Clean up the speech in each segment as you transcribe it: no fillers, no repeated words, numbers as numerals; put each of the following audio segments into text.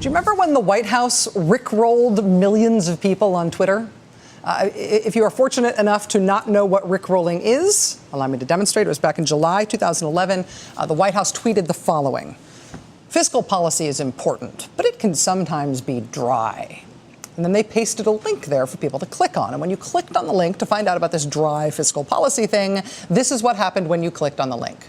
Do you remember when the White House rickrolled millions of people on Twitter? If you are fortunate enough to not know what rickrolling is, allow me to demonstrate. It was back in July 2011. The White House tweeted the following. Fiscal policy is important, but it can sometimes be dry. And then they pasted a link there for people to click on. And when you clicked on the link to find out about this dry fiscal policy thing, this is what happened when you clicked on the link.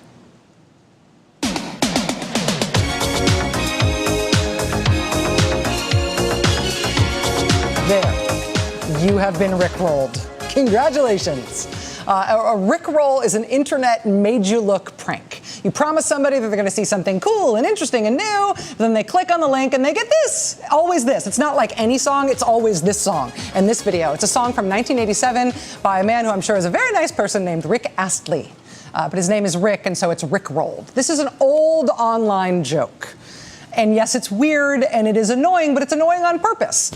There. You have been rickrolled. Congratulations. A rickroll is an internet made-you-look prank. You promise somebody that they're going to see something cool and interesting and new, then they click on the link and they get this. Always this. It's not like any song, it's always this song and this video. It's a song from 1987 by a man who I'm sure is a very nice person named Rick Astley. But his name is Rick, and so it's rickrolled. This is an old online joke. And yes, it's weird and it is annoying, but it's annoying on purpose.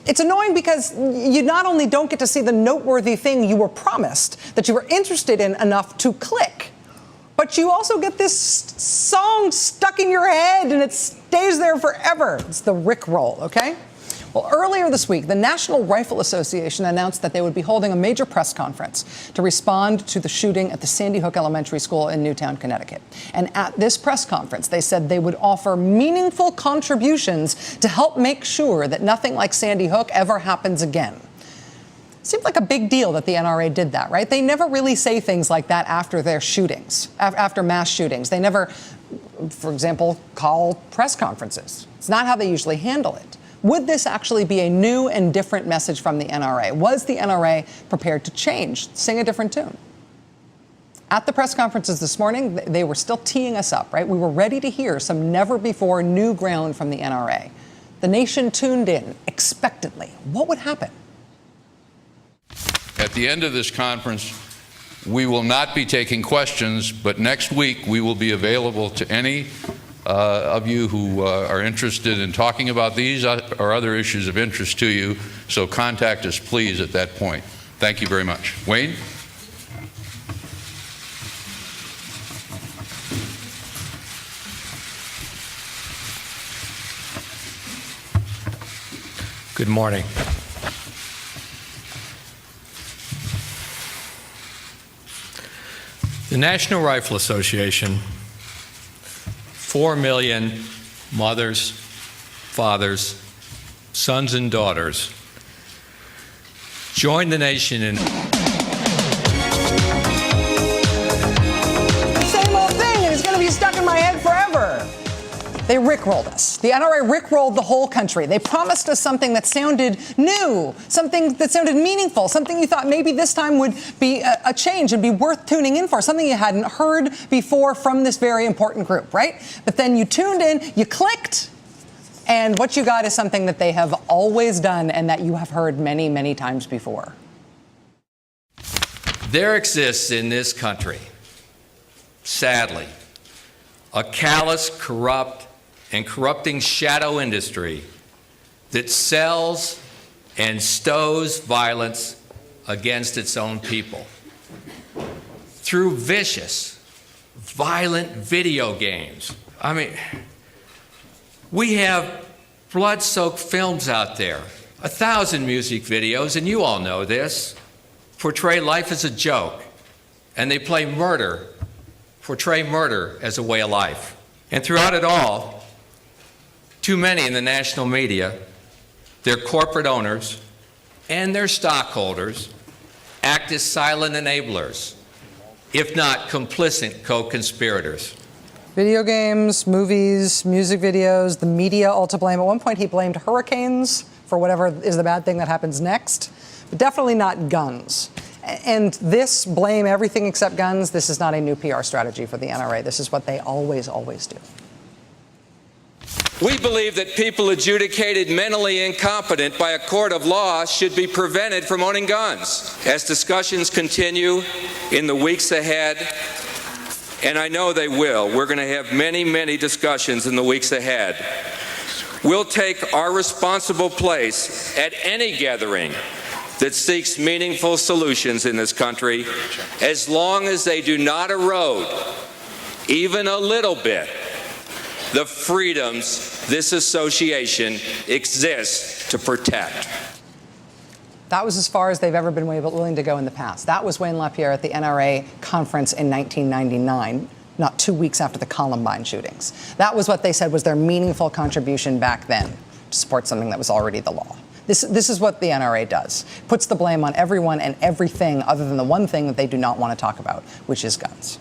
It's annoying because you not only don't get to see the noteworthy thing you were promised, that you were interested in enough to click, but you also get this song stuck in your head and it stays there forever. It's the rickroll, okay? Well, earlier this week, the National Rifle Association announced that they would be holding a major press conference to respond to the shooting at the Sandy Hook Elementary School in Newtown, Connecticut. And at this press conference, they said they would offer meaningful contributions to help make sure that nothing like Sandy Hook ever happens again. Seemed like a big deal that the NRA did that, right? They never really say things like that after their shootings, after mass shootings. They never, for example, call press conferences. It's not how they usually handle it. Would this actually be a new and different message from the NRA? Was the NRA prepared to change, sing a different tune? At the press conferences this morning, they were still teeing us up, right? We were ready to hear some never-before new ground from the NRA. The nation tuned in expectantly. What would happen? At the end of this conference, we will not be taking questions, but next week we will be available to any of you who are interested in talking about these or other issues of interest to you. So contact us, please, at that point. Thank you very much. Wayne? Good morning. The National Rifle Association, 4 million mothers, fathers, sons and daughters, joined the nation in... The same old thing, and it's going to be stuck in my head forever. They rickrolled us. The NRA rickrolled the whole country. They promised us something that sounded new, something that sounded meaningful, something you thought maybe this time would be a change and be worth tuning in for, something you hadn't heard before from this very important group, right? But then you tuned in, you clicked, and what you got is something that they have always done and that you have heard many, many times before. There exists in this country, sadly, a callous, corrupt, and corrupting shadow industry that sells and stows violence against its own people through vicious, violent video games. I mean, we have blood-soaked films out there, 1,000 music videos, and you all know this, portray life as a joke, and they portray murder as a way of life. And throughout it all, too many in the national media, their corporate owners, and their stockholders act as silent enablers, if not complicit co-conspirators. Video games, movies, music videos, the media all to blame. At one point, he blamed hurricanes for whatever is the bad thing that happens next, but definitely not guns. And this blame everything except guns, this is not a new PR strategy for the NRA. This is what they always, always do. We believe that people adjudicated mentally incompetent by a court of law should be prevented from owning guns. As discussions continue in the weeks ahead, and I know they will, we're going to have many, many discussions in the weeks ahead. We'll take our responsible place at any gathering that seeks meaningful solutions in this country, as long as they do not erode, even a little bit, the freedoms this association exists to protect. That was as far as they've ever been willing to go in the past. That was Wayne LaPierre at the NRA conference in 1999, not 2 weeks after the Columbine shootings. That was what they said was their meaningful contribution back then to support something that was already the law. This is what the NRA does. Puts the blame on everyone and everything other than the one thing that they do not want to talk about, which is guns.